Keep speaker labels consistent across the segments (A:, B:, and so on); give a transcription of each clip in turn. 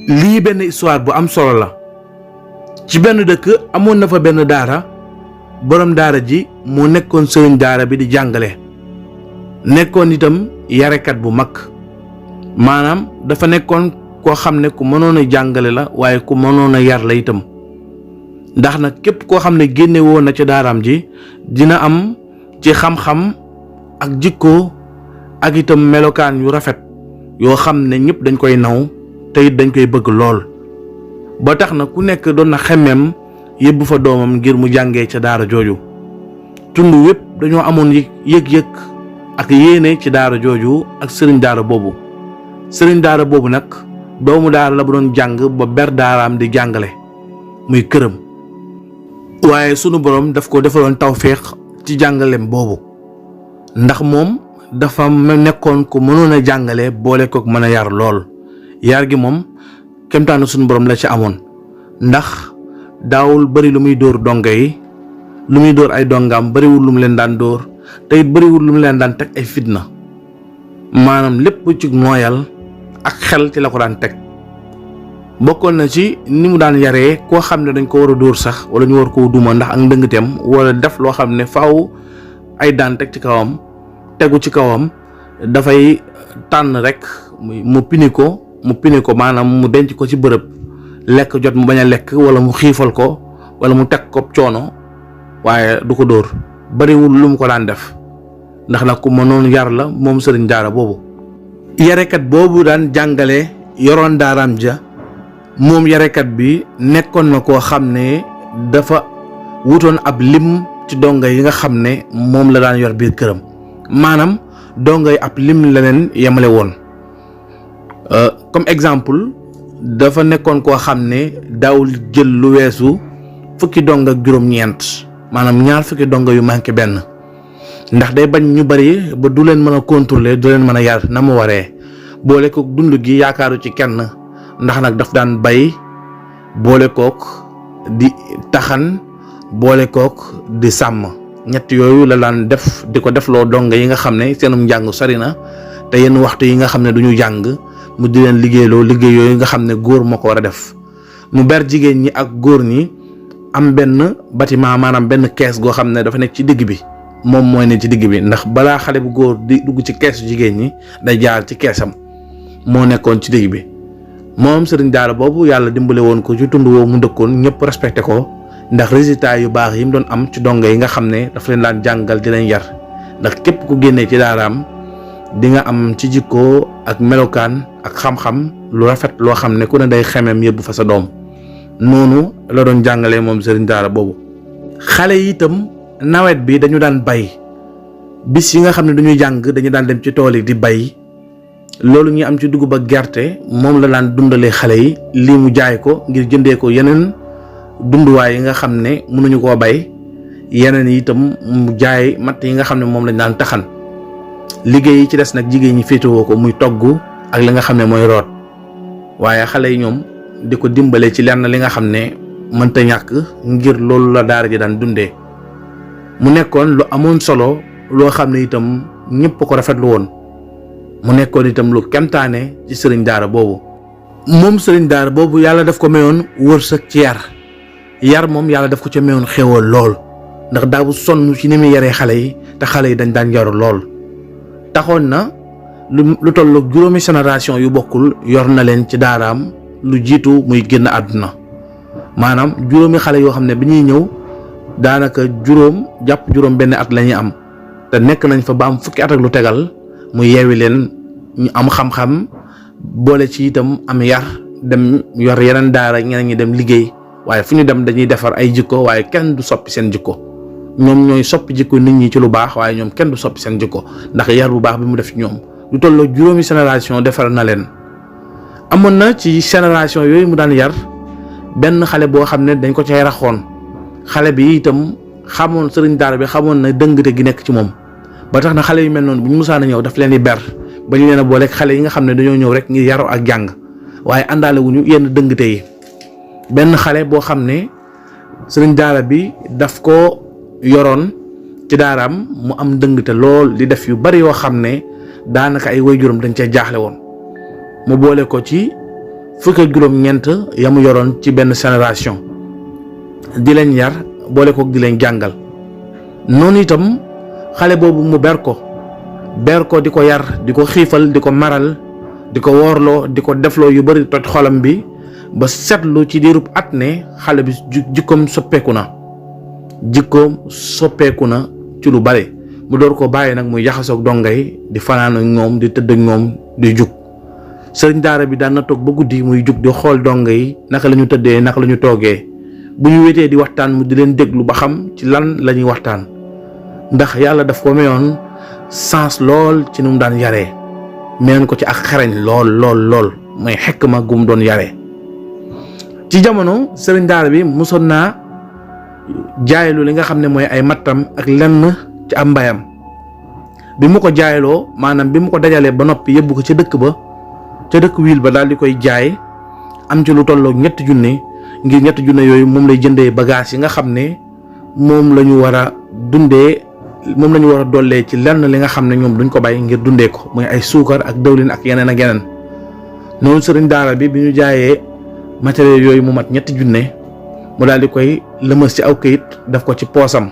A: lii benn histoire bu am solo la. ci benn dëkk amoon na fa benn daara, borom daara ji moo nekkoon sëriñ daara bi di jàngale, nekkoon itam yarekat bu mag. maanaam dafa nekkoon koo xam ne ku mënoon a jàngale la, waaye ku mënoon a yar la itam. ndax nag képp koo xam ne génne woon na ci daaraam ji dina am ci xam-xam ak jikko ak itam melokaan yu rafet yoo xam ne ñëpp dañ koy naw te it dañ koy bëgg lool. ba tax na ku nekk doon na xemmeem yóbbu fa doomam ngir mu jàngee ca daara jooju. tund wépp dañoo amoon yëg-yëg ak yéene ci daara jooju ak sëriñ daara boobu. sëriñ daara boobu nag doomu daara la bu doon jàng ba ber daaraam di jàngale muy këram. waaye sunu borom daf ko defaloon tawféex ci jàngaleem boobu, ndax moom dafa nekkoon ku mënoon a jàngale boole kook mën a yar lool. yar gi moom kemtaanu sunu borom la ci amoon, ndax daawul bari lu muy dóor donga yi, lu muy dóor ay dongaam bariwul lu mu leen daan dóor, te it bariwul lu mu leen daan teg ay fitna. maanaam lépp ci nooyal ak xel ci la ko daan teg. bokkoon na ci ni mu daan yaree koo xam ne dañ ko war a dóor sax wala ñu war koo duma ndax ak ndëngteem wala def loo xam ne faaw ay daan teg ci kawam tegu ci kawam, dafay tànn rek mu pini ko maanaam mu denc ko ci bërëb, lekk jot mu bañ a lekk wala mu xiifal ko wala mu teg ko coono, waaye du ko dóor. bariwul lu mu ko daan def ndax nag ku mënoon yar la moom sëriñ daara boobu. yarekat boobu daan jàngale yoroon daaraam ja, moom yarekat bi nekkoon na koo xam ne dafa wutoon ab lim ci donga yi nga xam ne moom la daan yor biir këram. maanaam donga yi ab lim la leen yemale woon. comme exemple dafa nekkoon koo xam ne daawul jël lu weesu fukki donga ak juróom-ñeent, maanaam ñaar fukki donga yu manqué benn, ndax day bañ ñu bari ba du leen mën a contrôler, du leen mën a yar na mu waree. boole kook dund gi yaakaaru ci kenn, ndax nag daf daan bay, boole kook di taxan, boole kook di sàmm. ñett yooyu la daan def di ko defloo donga yi nga xam ne seenum njàng sori na te yenn waxtu yi nga xam ne duñu jàng mu di leen liggéeyloo liggéey yooyu nga xam ne góor moo ko war a def. mu ber jigéen ñi ak góor ñi am benn bâtiment, maanaam benn kees goo xam ne dafa nekk ci digg bi. moom mooy ne ci digg bi, ndax balaa xale bu góor di dugg ci keesu jigéen ñi day jaar ci keesam, moo nekkoon ci digg bi. moom sëriñ daara boobu yàlla dimbale woon ko ci tund woo mu dëkkoon, ñëpp respecté ko ndax résultat yu baax yi mu doon am ci donga yi nga xam ne dafa leen daan jàngal di leen yar. ndax képp ku génnee ci daaraam di nga am ci jikko ak melokaan ak xam-xam lu rafet loo xam ne ku ne day xemem yëbbu fa sa doom. noonu la doon jàngalee moom sëriñ daara boobu. xale yi itam nawet bi dañu daan bay, bis yi nga xam ne dañuy jàng dañu daan dem ci tool yi di bay. loolu ñuy am ci dugub ak gerte moom la daan dundalee xale yi, lii mu jaay ko ngir jëndee ko yeneen dunduwaay yi nga xam ne mënuñu koo bay. yeneen yi itam mu jaay matt yi nga xam ne moom lañ daan taxan. liggéey yi ci des nag jigéen ñi féetewoo ko, muy togg ak li nga xam ne mooy root. waaye xale yi ñoom di ko dimbale ci lenn li nga xam ne mënta ñàkk, ngir loolu la daara ji daan dundee. mu nekkoon lu amoon solo loo xam ne itam ñëpp ko rafetlu woon. mu nekkoon itam lu kemtaane ci sëriñ daara boobu. moom sëriñ daara boobu yàlla daf ko mayoon wërsëg ci yar moom yàlla daf ko ca mayoon xéewal lool, ndax daawu sonn ci ni muy yaree xale yi, te xale yi dañ daan yaru lool. taxoon na lu tollu juróomi génération yu bokkul yor na leen ci daaraam lu jiitu muy génn àdduna. maanaam juróomi xale yoo xam ne bi ñuy ñëw daanaka juróom jàpp juróom benn at la ñuy am, te nekk nañ fa ba am fukki at ak lu tegal. mu yeewi leen ñu am xam-xam, boole ci itam am yar, dem yor yeneen daara, ñeneen ñi dem liggéey. waaye fu ñu dem dañuy defar ay jikko, waaye kenn du soppi seen jikko. ñoom ñooy soppi jikko nit ñi ci lu baax, waaye ñoom kenn du soppi seen jikko, ndax yar bu baax bi mu def ci ñoom. lu tolloo juróomi génération defar na leen. amoon na ci génération yooyu mu daan yar benn xale boo xam ne dañ ko cay raxoon. xale bi itam xamoon sëriñ daara bi xamoon na dëngte gi nekk ci moom, ba tax na xale yu mel noonu bu ñu musaan a ñëw daf leen di ber, ba ñu leen a booleeg xale yi nga xam ne dañoo ñëw rek ngir yaru ak jàng, waaye àndaale wuñu yenn dëngte yi. benn xale boo xam ne sëriñ daara bi daf ko yoroon ci daaraam, mu am dëngte lool di def yu bari yoo xam ne daanaka ay waajuram dañ cee jaaxle woon. mu boole ko ci fukk ak juróom-ñeent ya mu yoroon ci benn génération di leen yar boole ko di leen jàngal. noonu itam xale boobu mu ber ko di ko yar di ko xiifal di ko maral di ko woorloo di ko defloo yu bari toj xolam bi ba seetlu ci diirub at ne xale bi jikkoom soppeeku na ci lu bari mu door ko bàyyi nag muy jaxasoog donga yi di fanaan ak ñoom di tëdd ak ñoom di jug. sëriñ daara bi daan na toog ba guddi muy jug di xool donga yi naka la ñu tëddee naka la ñu toogee bu ñu wéetee di waxtaan mu di leen déglu ba xam ci lan la ñuy waxtaan ndax yàlla daf ko mayoon sens lool ci nu mu daan yaree meen ko ci ak xarañ lool mooy xekk ma gu mu doon yaree. ci jamono sëriñ daara bi mosoon naa jaaylu li nga xam ne mooy ay mattam ak lenn ci am mbayam bi mu ko jaayloo maanaam bi mu ko dajalee ba noppi yóbbu ko ca dëkk wiil ba daal di koy jaay am ci lu tolloog 3 junne ngir 3 junne yooyu moom lay jëndee bagage yi nga xam ne moom la ñu war a dundee moom la ñu war a dollee ci lenn li nga xam ne ñoom duñ ko bàyyi ngir dundee ko muy ay suukar ak dawlin ak yeneen ak yeneen. noonu sëriñ daara bi ñu jaayee matériel yooyu mu mat 3 junne mu daal di koy lëmës ci aw kayit def ko ci poosam.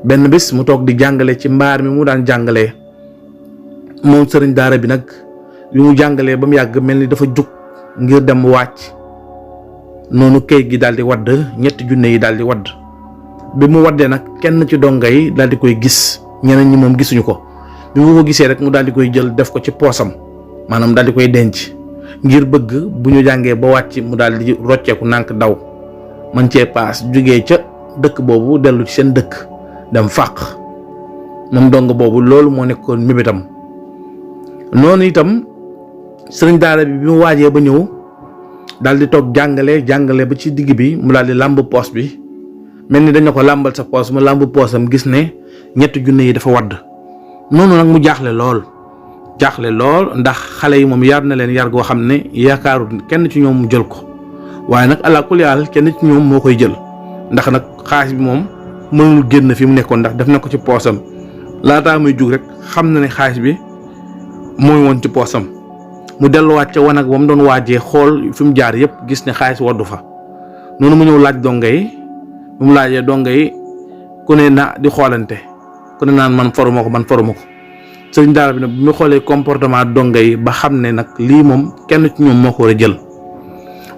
A: benn bis mu toog di jàngale ci mbaar mi mu daan jàngalee moom sëriñ daara bi nag bi mu jàngalee ba mu yàgg mel ni dafa jug ngir dem wàcc noonu kayit gi daal di wadd 3 junne yi daal di wadd. bi mu waddee nag kenn ci donga yi daal di koy gis ñeneen ñi moom gisuñu ko bi mu ko gisee rek mu daal di koy jël def ko ci poosam maanaam daal di koy denc ngir bëgg bu ñu jàngee ba wàcc mu daal di rocceeku nànk daw man cee paas jógee ca dëkk boobu dellu ci seen dëkk dem fàq moom dong boobu loolu moo nekkoon mébétam. noonu itam sëriñ daara bi mu waajee ba ñëw daal di toog jàngale ba ci digg bi mu daal di làmb poos bi mel ni dañ na ko làmbal sa poos mu làmb poosam gis ne 3 junne yi dafa wadd. noonu nag mu jaaxle lool ndax xale yi moom yar na leen yar goo xam ne yaakaaru kenn ci ñoom mu jël ko waaye nag allah kulli haal kenn ci ñoom moo koy jël ndax nag xaalis bi moom mënul génn fi mu nekkoon ndax def na ko ci poosam laataa muy jug rek xam na ne xaalis bi mooy woon ci poosam mu delluwaat ca wanag ba mu doon waajee xool fi mu jaar yëpp gis ne xaalis waddu fa. noonu mu ñëw laaj donga yi bu mu laajee donga yi ku ne na di xoolante ku ne naan man foruma ko sëriñ daara bi nag bi mu xoolee comportement donga yi ba xam ne nag lii moom kenn ci ñoom moo ko war a jël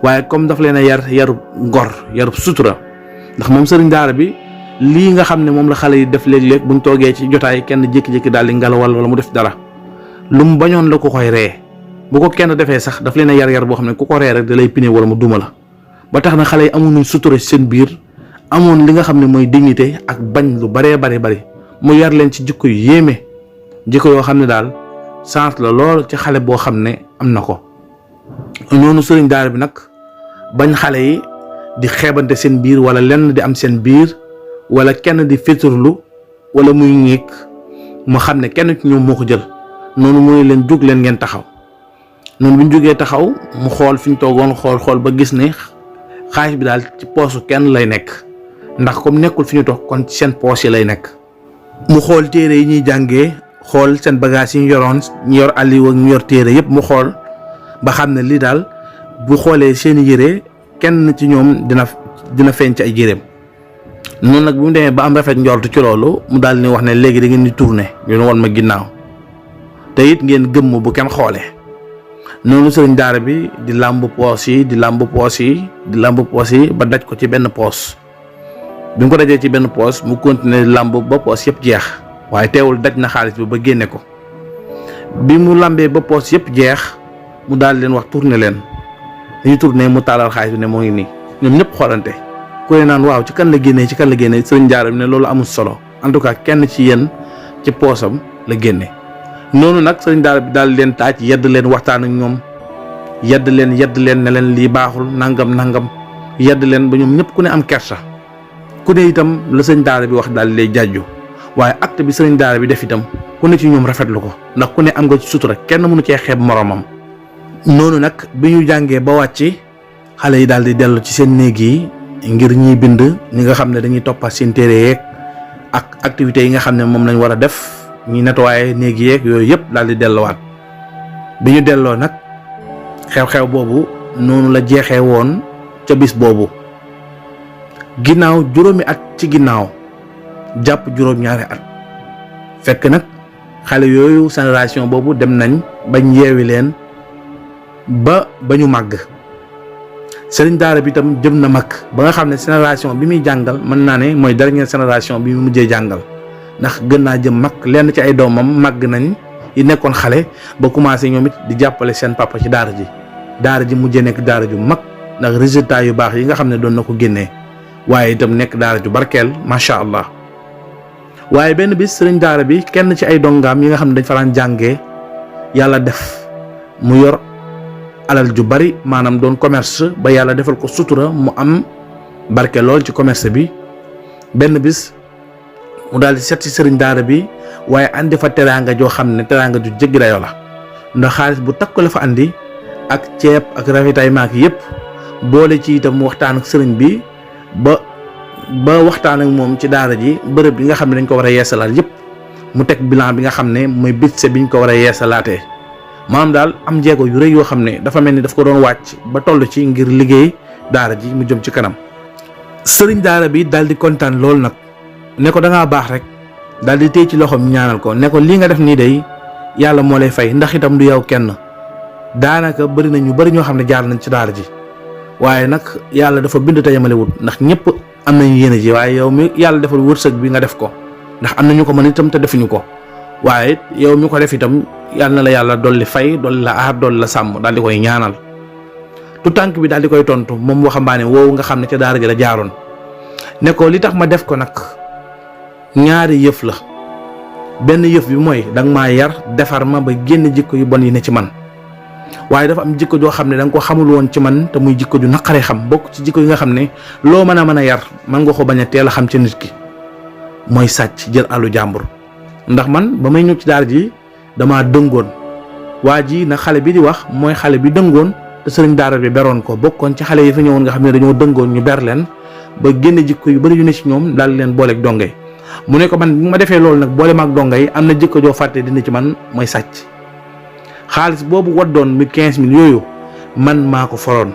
A: waaye comme daf leen a yarub ngor yarub sutura ndax moom sëriñ daara bi lii nga xam ne moom la xale yi def léeg-léeg buñ toogee ci jotaay kenn jékki-jékki daal di ngalawal wala mu def dara lu mu bañoon la ko koy ree bu ko kenn defee sax daf leen a yar boo xam ne ku ko ree rek da lay pine wala mu duma la ba tax na xale yi amoon nañ sutura ci seen biir amoon li nga xam ne mooy dignité ak bañ lu bari mu yar leen ci jikko yu yéeme jikko yoo xam ne daal sens la lool ci xale boo xam ne am na ko. noonu sëriñ daara bi nag bañ xale yi di xeebante seen biir wala lenn di am seen biir wala kenn di féetarlu wala muy ñiik mu xam ne kenn ci ñoom moo ko jël noonu muy leen jug leen ngeen taxaw. noonu bi ñu jógee taxaw mu xool fi ñu toogoon xool ba gis ne xaalis bi daal ci poosu kenn lay nekk ndax comme nekkul fi ñu toog kon ci seen poos yi lay nekk. mu xool téere yi ñuy jàngee xool seen bagage yi ñu yoroon ñu yor àlliwa ñu yor téere yëpp mu xool ba xam ne lii daal bu xoolee seeni yére kenn ci ñoom dina feeñ ci ay yéreem. noonu nag bu mu demee ba am rafet njort ci loolu mu daal di wax ne léegi da ngeen di tourner ngeen won ma ginnaaw te it ngeen gëmm bu kenn xoolee. noonu sëriñ daara bi di làmb poos yi ba daj ko ci benn poos bi mu ko dajee ci benn poos mu continuer làmb ba poos yëpp jeex waaye teewul daj na xaalis bi ba génne ko bi mu làmbee ba poos yëpp jeex mu daal leen wax tourner leen dañuy tourner mu taalal xaalis bi ne moo ngi nii ñoom ñëpp xoolante ku ne naan waaw ci kan la génnee sëriñ daara bi ne loolu amul solo en tout cas kenn ci yéen ci poosam la génne. noonu nag sëriñ daara bi daal leen taaj yedd leen waxtaan ak ñoom yedd leen ne leen lii baaxul nangam yedd leen ba ñoom ñëpp ku ne am kersa ku ne itam la sëriñ daara bi wax daal lay jàjju waaye acte bi sëriñ daara bi def itam ku ne ci ñoom rafetlu ko ndax ku ne am nga ci sutura kenn mënu cee xeeb moromam. noonu nag bi ñu jàngee ba wàcc xale yi daal di dellu ci seen néeg yi ngir ñiy bind ñi nga xam ne dañuy toppat seen téere yeeg ak activités yi nga xam ne moom lañ war a def. ñi nettoyé néegi yeeg yooyu yëpp daal di delluwaat bi ñu delloo nag xew-xew boobu noonu la jeexee woon ca bis boobu. ginnaaw juróomi at ci ginnaaw jàpp juróom-ñaari at fekk nag xale yooyu génération boobu dem nañ bañ yeewi leen ba ñu màgg. sëriñ daara bi itam jëm na mag ba nga xam ne génération bi muy jàngal mën naa ne mooy dernière génération bi mu mujjee jàngal ndax gën naa jëm mag lenn ci ay doomam màgg nañ yi nekkoon xale ba commencé ñoom it di jàppale seen papa ci daara ji mujjee nekk daara ju mag ndax résultat yu baax yi nga xam ne doon na ko génnee waaye itam nekk daara ju barkeel macha allah. waaye benn bis sëriñ daara bi kenn ci ay dongaam yi nga xam ne dañ fa daan jàngee yàlla def mu yor alal ju bari maanaam doon commerce ba yàlla defal ko sutura mu am barke lool ci commerce bi. benn bis mu daal di seet ci sëriñ daara bi waaye andi fa teraanga joo xam ne teraanga ju jéggi dayoo la ndax xaalis bu takku la fa andi ak ceeb ak ravitaillement ak yépp boole ci itam mu waxtaan ak sëriñ bi ba waxtaan ak moom ci daara ji bërëb bi nga xam ne dañ ko war a yeesalaat yépp mu teg bilan bi nga xam ne mooy budget biñ ko war a yeesalaatee. maanaam daal am jéego yu rëy yoo xam ne dafa mel ni daf ko doon wàcc ba toll ci ngir liggéey daara ji mu jëm ci kanam. sëriñ daara bi daal di kontaan loolu nag ne ko da ngaa baax rek daal di téye ci loxoom ñaanal ko ne ko lii nga def nii day yàlla moo lay fay ndax itam du yow kenn daanaka bëri na ñu bëri ñoo xam ne jaar nañ ci daara ji waaye nag yàlla dafa bind te yemalewut ndax ñëpp am nañu yéene ji waaye yow mi yàlla defal wërsëg bi nga def ko ndax am na ñu ko mën itam te defuñu ko waaye yow mi ko def itam yàlla na la yàlla dolli fay dolli la aar dolli la sàmm daal di koy ñaanal. tu tànk bi daal di koy tontu moom waxambaane woowu nga xam ne ca daara ji la jaaroon ne ko li tax ma def ko nag ñaari yëf la benn yëf bi mooy danga maa yar defar ma ba génn jikko yu bon yi ne ci man waaye dafa am jikko joo xam ne da nga ko xamul woon ci man te muy jikko ju naqaree xam bokk ci jikko yi nga xam ne loo mën a yar man nga ko bañ a teel a xam ci nit ki mooy sàcc jël àllu jàmbur. ndax man ba may ñëw ci daara ji damaa dëngoon waa ji na xale bi di wax mooy xale bi dëngoon te sëriñ daara bi beroon ko bokkoon ci xale yi fa ñëwoon nga xam ne dañoo dëngoon ñu ber leen ba génne jikko yu bari yu ne ci ñoom daal leen booleeg donge mu ne ko man bi ma defee loolu nag boole maag donga yi am na jikko joo fàtte dina ci man mooy sàcc xaalis boobu waddoon mi 15 000 yooyu man maa ko foroon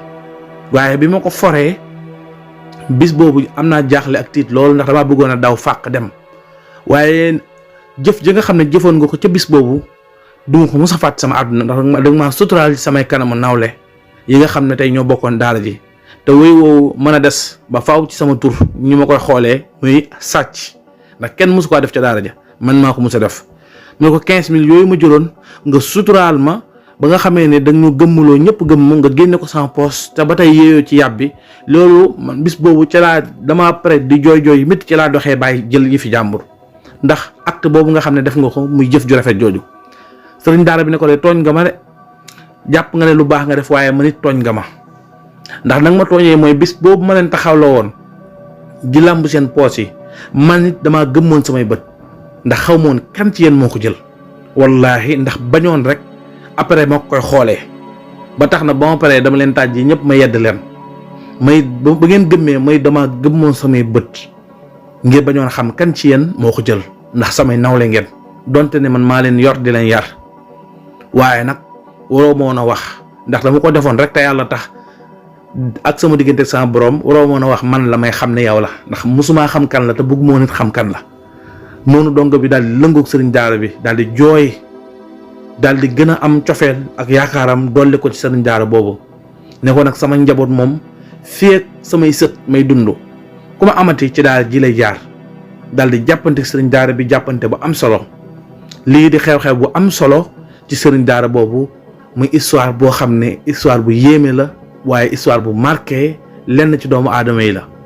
A: waaye bi ma ko foree bis boobu am naa jaaxle ak tiit loolu ndax damaa bëggoon a daw fàq dem waaye jëf ji nga xam ne jëfoon nga ko ca bis boobu duma ko mos a fàtt sama àdduna ndax danga maa suturaal ci samay kanamu nawle yi nga xam ne tey ñoo bokkoon daara ji te wéy woowu mën a des ba faaw ci sama tur ñu ma koy xoolee muy sàcc ndax kenn mosu koo def ca daara ja man maa ko mos a def mu ne ko 15 000 yooyu ma jëloon nga suturaal ma ba nga xamee ne dañu gëmmuloo ñëpp gëmm nga génne ko sama poos te ba tey yéeyoo ci yàbbi loolu man bis boobu ca laa dama pare di jooy yu métti ci laa doxee bàyyi jël yi fi jàmbur ndax acte boobu nga xam ne def nga ko muy jëf ju rafet jooju. sëriñ daara bi ne ko de tooñ nga ma de jàpp nga ne lu baax nga def waaye man it tooñ nga ma ndax nag ma tooñee mooy bis boobu ma leen taxawloo woon di làmb seen poos yi man it damaa gëmmoon samay bët ndax xaw ma woon kan ci yéen moo ko jël wallaahi ndax bañoon rek après moo koy xoolee ba tax na ba ma paree dama leen tàjji ñëpp ma yedd leen may ba ngeen gëmmee may dama gëmmoon samay bët ngir bañoon xam kan ci yéen moo ko jël ndax samay nawle ngeen donte ne man maa leen yor di leen yar waaye nag waroo moon a wax ndax dama ko defoon rek te yàlla tax ak sama diggante sama borom waroo moon a wax man la may xam ne yow la ndax mosumaa xam kan la te bëgg moo nit xam kan la. noonu dongo bi daal di lëngoog sëriñ daara bi daal di jooy daal di gën a am cofeel ak yaakaaram dolli ko ci sëriñ daara boobu ne ko nag sama njaboot moom fii ak samay sët may dund ku ma amati ci daara ji lay jaar daal di jàppante sëriñ daara bi jàppante bu am solo lii di xew-xew bu am solo ci sëriñ daara boobu muy histoire boo xam ne histoire bu yéeme la waaye histoire bu marqué lenn ci doomu aadama yi la.